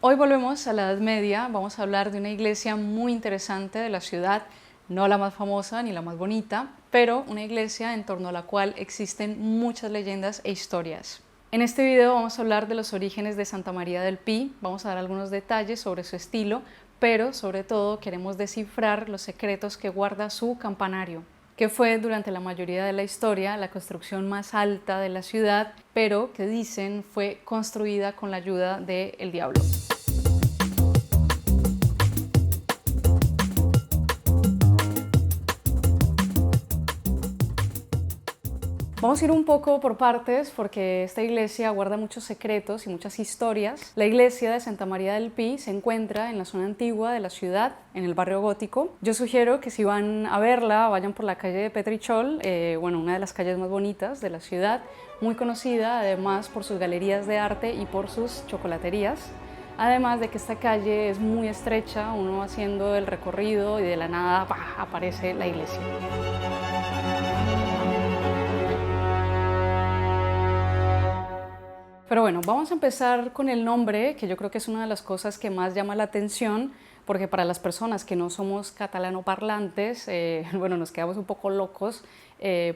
Hoy volvemos a la Edad Media, vamos a hablar de una iglesia muy interesante de la ciudad, no la más famosa ni la más bonita, pero una iglesia en torno a la cual existen muchas leyendas e historias. En este video vamos a hablar de los orígenes de Santa María del Pi, vamos a dar algunos detalles sobre su estilo, pero sobre todo queremos descifrar los secretos que guarda su campanario, que fue durante la mayoría de la historia la construcción más alta de la ciudad, pero que dicen fue construida con la ayuda del diablo. Vamos a ir un poco por partes porque esta iglesia guarda muchos secretos y muchas historias. La iglesia de Santa María del Pi se encuentra en la zona antigua de la ciudad, en el barrio gótico. Yo sugiero que si van a verla, vayan por la calle de Petrichol, una de las calles más bonitas de la ciudad, muy conocida además por sus galerías de arte y por sus chocolaterías. Además de que esta calle es muy estrecha, uno haciendo el recorrido y de la nada aparece la iglesia. Pero bueno, vamos a empezar con el nombre, que yo creo que es una de las cosas que más llama la atención, porque para las personas que no somos catalanoparlantes, nos quedamos un poco locos,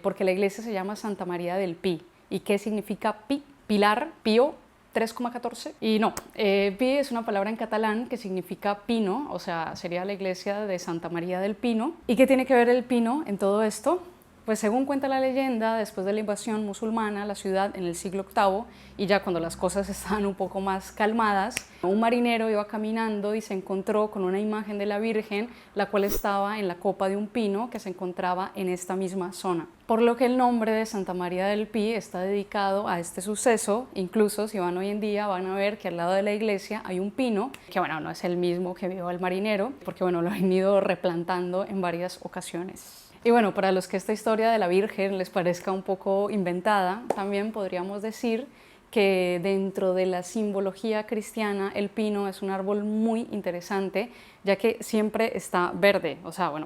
porque la iglesia se llama Santa María del Pi. ¿Y qué significa Pi? Pilar, Pío, 3,14. Y no, Pi es una palabra en catalán que significa pino, o sea, sería la iglesia de Santa María del Pino. ¿Y qué tiene que ver el pino en todo esto? Pues según cuenta la leyenda, después de la invasión musulmana a la ciudad en el siglo VIII, y ya cuando las cosas estaban un poco más calmadas, un marinero iba caminando y se encontró con una imagen de la Virgen, la cual estaba en la copa de un pino que se encontraba en esta misma zona. Por lo que el nombre de Santa María del Pi está dedicado a este suceso. Incluso si van hoy en día van a ver que al lado de la iglesia hay un pino, que no es el mismo que vio el marinero, porque lo han ido replantando en varias ocasiones. Y para los que esta historia de la Virgen les parezca un poco inventada, también podríamos decir que dentro de la simbología cristiana el pino es un árbol muy interesante, ya que siempre está verde,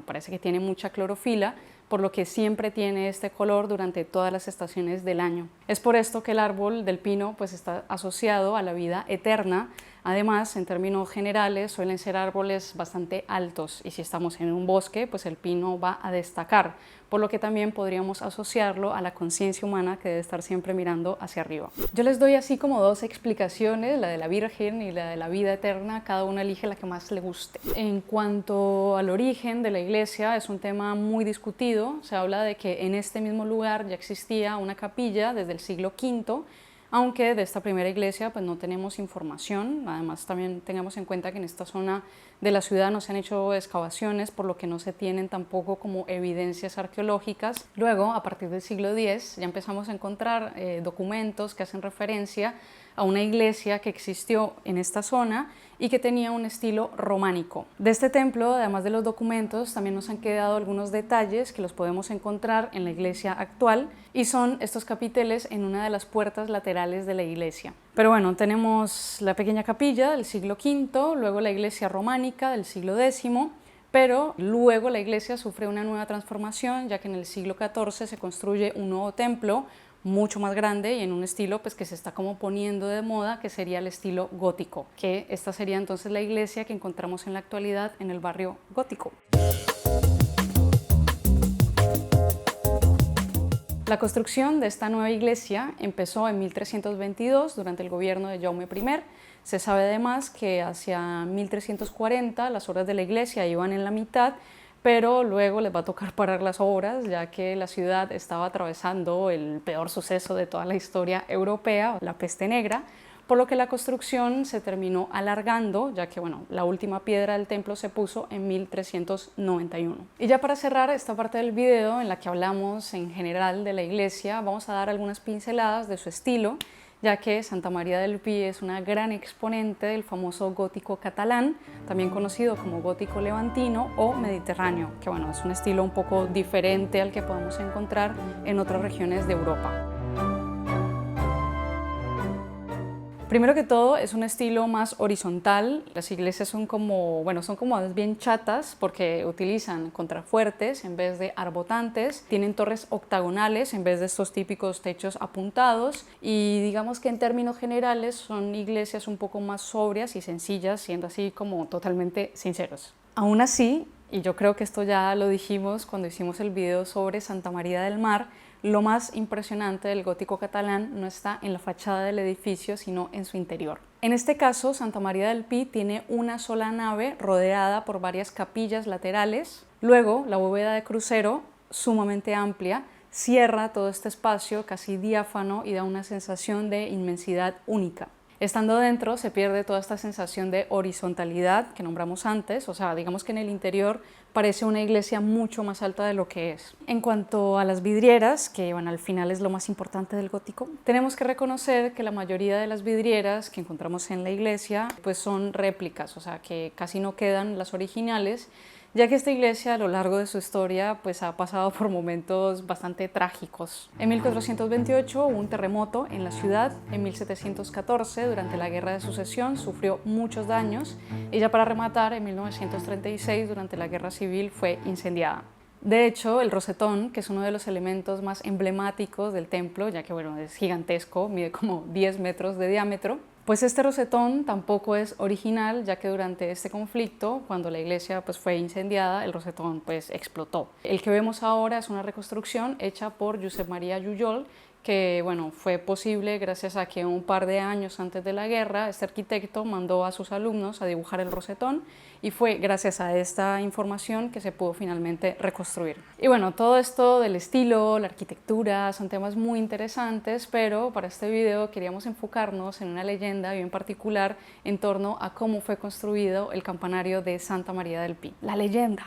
parece que tiene mucha clorofila, por lo que siempre tiene este color durante todas las estaciones del año. Es por esto que el árbol del pino está asociado a la vida eterna. Además, en términos generales, suelen ser árboles bastante altos y si estamos en un bosque, pues el pino va a destacar, por lo que también podríamos asociarlo a la conciencia humana que debe estar siempre mirando hacia arriba. Yo les doy así como dos explicaciones, la de la Virgen y la de la vida eterna, cada uno elige la que más le guste. En cuanto al origen de la iglesia, es un tema muy discutido. Se habla de que en este mismo lugar ya existía una capilla desde el siglo V, aunque de esta primera iglesia pues no tenemos información. Además también tengamos en cuenta que en esta zona de la ciudad no se han hecho excavaciones, por lo que no se tienen tampoco como evidencias arqueológicas. Luego, a partir del siglo X, ya empezamos a encontrar documentos que hacen referencia a una iglesia que existió en esta zona y que tenía un estilo románico. De este templo, además de los documentos, también nos han quedado algunos detalles que los podemos encontrar en la iglesia actual y son estos capiteles en una de las puertas laterales de la iglesia. Pero tenemos la pequeña capilla del siglo V, luego la iglesia románica del siglo X, pero luego la iglesia sufre una nueva transformación, ya que en el siglo XIV se construye un nuevo templo mucho más grande y en un estilo que se está como poniendo de moda, que sería el estilo gótico, que esta sería entonces la iglesia que encontramos en la actualidad en el barrio gótico. La construcción de esta nueva iglesia empezó en 1322 durante el gobierno de Jaume I. Se sabe además que hacia 1340 las obras de la iglesia iban en la mitad, pero luego les va a tocar parar las obras, ya que la ciudad estaba atravesando el peor suceso de toda la historia europea, la peste negra, por lo que la construcción se terminó alargando, ya que la última piedra del templo se puso en 1391. Y ya para cerrar esta parte del video en la que hablamos en general de la iglesia, vamos a dar algunas pinceladas de su estilo, ya que Santa María del Pi es una gran exponente del famoso gótico catalán, también conocido como gótico levantino o mediterráneo, que es un estilo un poco diferente al que podemos encontrar en otras regiones de Europa. Primero que todo, es un estilo más horizontal. Las iglesias son como más bien chatas porque utilizan contrafuertes en vez de arbotantes, tienen torres octagonales en vez de estos típicos techos apuntados y digamos que en términos generales son iglesias un poco más sobrias y sencillas, siendo así como totalmente sinceros. Aún así, y yo creo que esto ya lo dijimos cuando hicimos el video sobre Santa María del Mar, lo más impresionante del gótico catalán no está en la fachada del edificio, sino en su interior. En este caso, Santa María del Pi tiene una sola nave rodeada por varias capillas laterales. Luego, la bóveda de crucero, sumamente amplia, cierra todo este espacio casi diáfano y da una sensación de inmensidad única. Estando dentro se pierde toda esta sensación de horizontalidad que nombramos antes, o sea, digamos que en el interior parece una iglesia mucho más alta de lo que es. En cuanto a las vidrieras, que bueno, al final es lo más importante del gótico, tenemos que reconocer que la mayoría de las vidrieras que encontramos en la iglesia pues son réplicas, o sea, que casi no quedan las originales, ya que esta iglesia a lo largo de su historia pues ha pasado por momentos bastante trágicos. En 1428 hubo un terremoto en la ciudad, en 1714 durante la Guerra de Sucesión sufrió muchos daños y ya para rematar en 1936 durante la Guerra Civil fue incendiada. De hecho, el rosetón, que es uno de los elementos más emblemáticos del templo, ya que bueno, es gigantesco, mide como 10 metros de diámetro, pues este rosetón tampoco es original, ya que durante este conflicto, cuando la iglesia pues, fue incendiada, el rosetón pues, explotó. El que vemos ahora es una reconstrucción hecha por Josep Maria Jujol, que bueno, fue posible gracias a que un par de años antes de la guerra este arquitecto mandó a sus alumnos a dibujar el rosetón y fue gracias a esta información que se pudo finalmente reconstruir. Y bueno, todo esto del estilo, la arquitectura, son temas muy interesantes, pero para este video queríamos enfocarnos en una leyenda y en particular en torno a cómo fue construido el campanario de Santa María del Pi. La leyenda.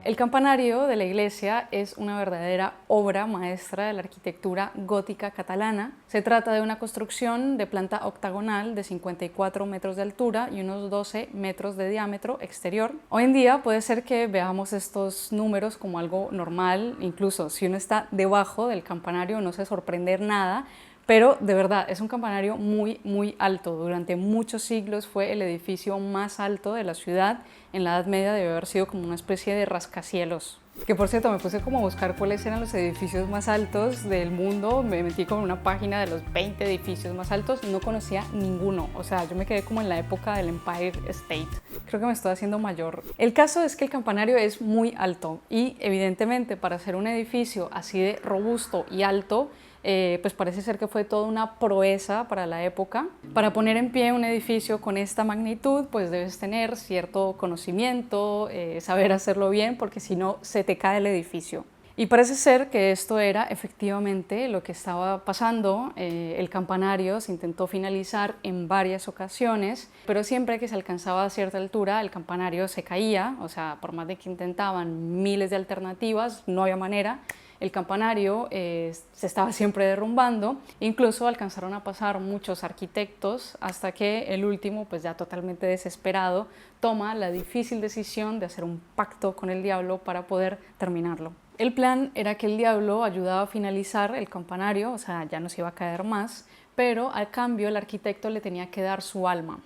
El campanario de la iglesia es una verdadera obra maestra de la arquitectura gótica catalana. Se trata de una construcción de planta octagonal de 54 metros de altura y unos 12 metros de diámetro exterior. Hoy en día puede ser que veamos estos números como algo normal, incluso si uno está debajo del campanario no se sorprender nada, pero de verdad es un campanario muy alto. Durante muchos siglos fue el edificio más alto de la ciudad. En la Edad Media debe haber sido como una especie de rascacielos. Que por cierto, me puse como a buscar cuáles eran los edificios más altos del mundo. Me metí como en una página de los 20 edificios más altos. No conocía ninguno. O sea, yo me quedé como en la época del Empire State. Creo que me estoy haciendo mayor. El caso es que el campanario es muy alto y evidentemente para hacer un edificio así de robusto y alto, pues parece ser que fue toda una proeza para la época. Para poner en pie un edificio con esta magnitud, pues debes tener cierto conocimiento, saber hacerlo bien, porque si no se te cae el edificio. Y parece ser que esto era efectivamente lo que estaba pasando. El campanario se intentó finalizar en varias ocasiones, pero siempre que se alcanzaba a cierta altura el campanario se caía, o sea, por más de que intentaban miles de alternativas, no había manera. El campanario se estaba siempre derrumbando, incluso alcanzaron a pasar muchos arquitectos hasta que el último, pues ya totalmente desesperado, toma la difícil decisión de hacer un pacto con el diablo para poder terminarlo. El plan era que el diablo ayudaba a finalizar el campanario, o sea, ya no se iba a caer más, pero al cambio el arquitecto le tenía que dar su alma.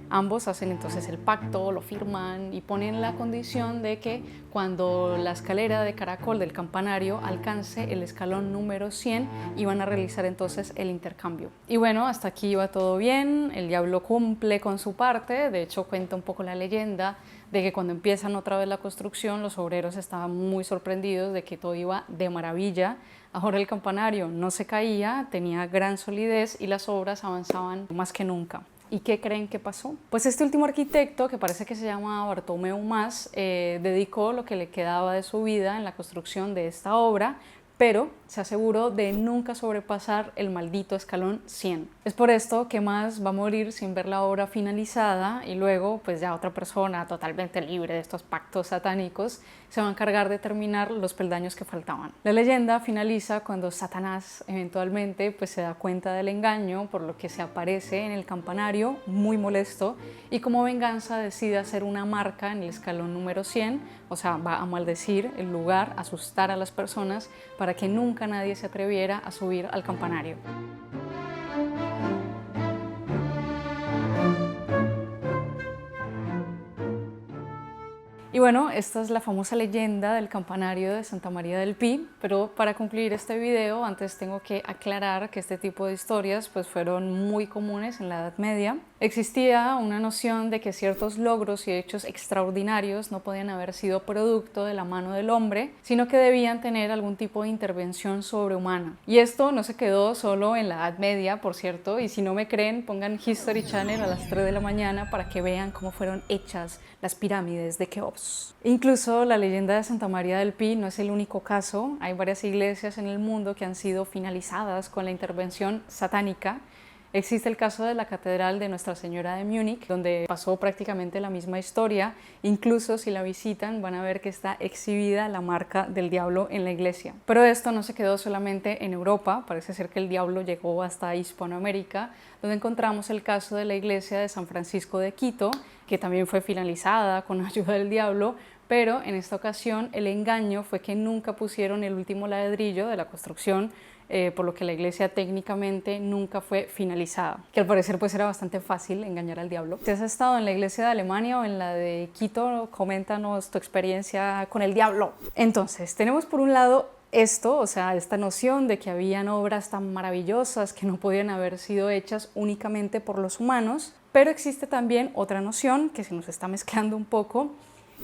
Ambos hacen entonces el pacto, lo firman y ponen la condición de que cuando la escalera de caracol del campanario alcance el escalón número 100 iban a realizar entonces el intercambio. Y bueno, hasta aquí iba todo bien, el diablo cumple con su parte. De hecho cuenta un poco la leyenda de que cuando empiezan otra vez la construcción los obreros estaban muy sorprendidos de que todo iba de maravilla. Ahora el campanario no se caía, tenía gran solidez y las obras avanzaban más que nunca. ¿Y qué creen que pasó? Pues este último arquitecto, que parece que se llama Bartomeu Mas, dedicó lo que le quedaba de su vida en la construcción de esta obra, pero se aseguró de nunca sobrepasar el maldito escalón 100. Es por esto que Mas va a morir sin ver la obra finalizada y luego pues ya otra persona totalmente libre de estos pactos satánicos se va a encargar de terminar los peldaños que faltaban. La leyenda finaliza cuando Satanás eventualmente pues se da cuenta del engaño, por lo que se aparece en el campanario muy molesto y como venganza decide hacer una marca en el escalón número 100, o sea, va a maldecir el lugar, asustar a las personas para para que nunca nadie se atreviera a subir al campanario. Y bueno, esta es la famosa leyenda del campanario de Santa María del Pi, pero para concluir este video antes tengo que aclarar que este tipo de historias pues fueron muy comunes en la Edad Media. Existía una noción de que ciertos logros y hechos extraordinarios no podían haber sido producto de la mano del hombre, sino que debían tener algún tipo de intervención sobrehumana. Y esto no se quedó solo en la Edad Media, por cierto, y si no me creen, pongan History Channel a las 3 de la mañana para que vean cómo fueron hechas las pirámides de Keops. Incluso la leyenda de Santa María del Pi no es el único caso. Hay varias iglesias en el mundo que han sido finalizadas con la intervención satánica. Existe el caso de la Catedral de Nuestra Señora de Múnich, donde pasó prácticamente la misma historia. Incluso si la visitan van a ver que está exhibida la marca del diablo en la iglesia. Pero esto no se quedó solamente en Europa, parece ser que el diablo llegó hasta Hispanoamérica, donde encontramos el caso de la iglesia de San Francisco de Quito, que también fue finalizada con ayuda del diablo, pero en esta ocasión el engaño fue que nunca pusieron el último ladrillo de la construcción, por lo que la iglesia técnicamente nunca fue finalizada, que al parecer pues era bastante fácil engañar al diablo. Si has estado en la iglesia de Alemania o en la de Quito, coméntanos tu experiencia con el diablo. Entonces, tenemos por un lado esto, o sea, esta noción de que habían obras tan maravillosas que no podían haber sido hechas únicamente por los humanos, pero existe también otra noción que se nos está mezclando un poco,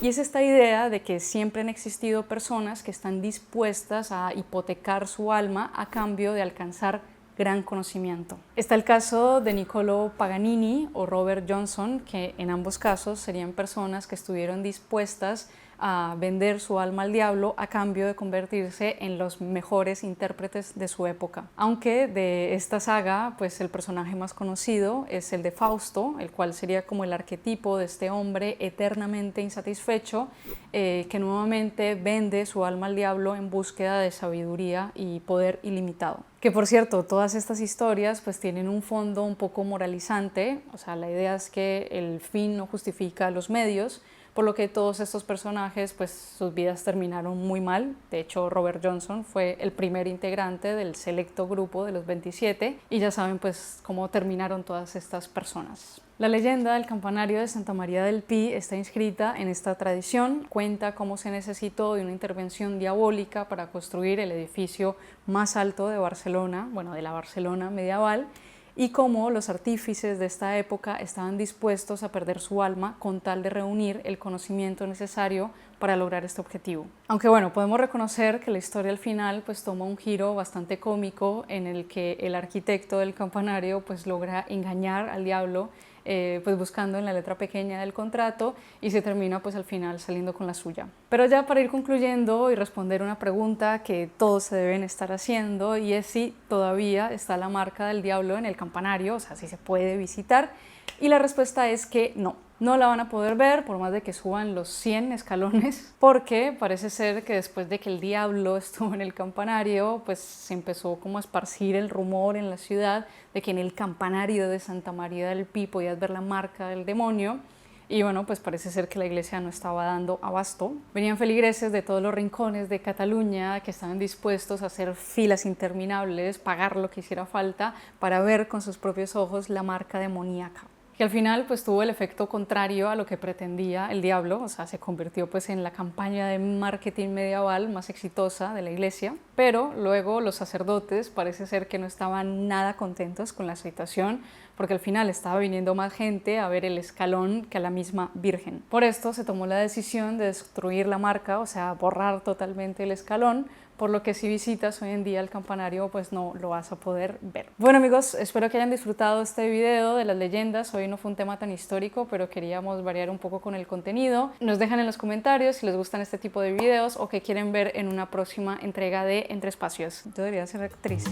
y es esta idea de que siempre han existido personas que están dispuestas a hipotecar su alma a cambio de alcanzar gran conocimiento. Está el caso de Niccolò Paganini o Robert Johnson, que en ambos casos serían personas que estuvieron dispuestas a vender su alma al diablo a cambio de convertirse en los mejores intérpretes de su época. Aunque de esta saga, pues el personaje más conocido es el de Fausto, el cual sería como el arquetipo de este hombre eternamente insatisfecho, que nuevamente vende su alma al diablo en búsqueda de sabiduría y poder ilimitado. Que por cierto, todas estas historias pues tienen un fondo un poco moralizante, o sea, la idea es que el fin no justifica los medios, por lo que todos estos personajes, pues sus vidas terminaron muy mal. De hecho, Robert Johnson fue el primer integrante del selecto grupo de los 27 y ya saben pues cómo terminaron todas estas personas. La leyenda del campanario de Santa María del Pi está inscrita en esta tradición, cuenta cómo se necesitó de una intervención diabólica para construir el edificio más alto de Barcelona, bueno, de la Barcelona medieval, y cómo los artífices de esta época estaban dispuestos a perder su alma con tal de reunir el conocimiento necesario para lograr este objetivo. Aunque bueno, podemos reconocer que la historia al final pues toma un giro bastante cómico en el que el arquitecto del campanario pues logra engañar al diablo pues buscando en la letra pequeña del contrato y se termina pues al final saliendo con la suya. Pero ya para ir concluyendo y responder una pregunta que todos se deben estar haciendo, y es si todavía está la marca del diablo en el campanario, o sea, si se puede visitar, y la respuesta es que no la van a poder ver por más de que suban los 100 escalones, porque parece ser que después de que el diablo estuvo en el campanario, pues se empezó como a esparcir el rumor en la ciudad de que en el campanario de Santa María del Pi podías ver la marca del demonio. Y bueno, pues parece ser que la iglesia no estaba dando abasto. Venían feligreses de todos los rincones de Cataluña que estaban dispuestos a hacer filas interminables, pagar lo que hiciera falta para ver con sus propios ojos la marca demoníaca, que al final pues tuvo el efecto contrario a lo que pretendía el diablo, o sea, se convirtió pues en la campaña de marketing medieval más exitosa de la iglesia, pero luego los sacerdotes parece ser que no estaban nada contentos con la situación, porque al final estaba viniendo más gente a ver el escalón que a la misma Virgen. Por esto se tomó la decisión de destruir la marca, o sea, borrar totalmente el escalón, por lo que si visitas hoy en día el campanario pues no lo vas a poder ver. Bueno amigos, espero que hayan disfrutado este video de las leyendas. Hoy no fue un tema tan histórico, pero queríamos variar un poco con el contenido. Nos dejan en los comentarios si les gustan este tipo de videos o qué quieren ver en una próxima entrega de Entre Espacios. Yo debería ser actriz.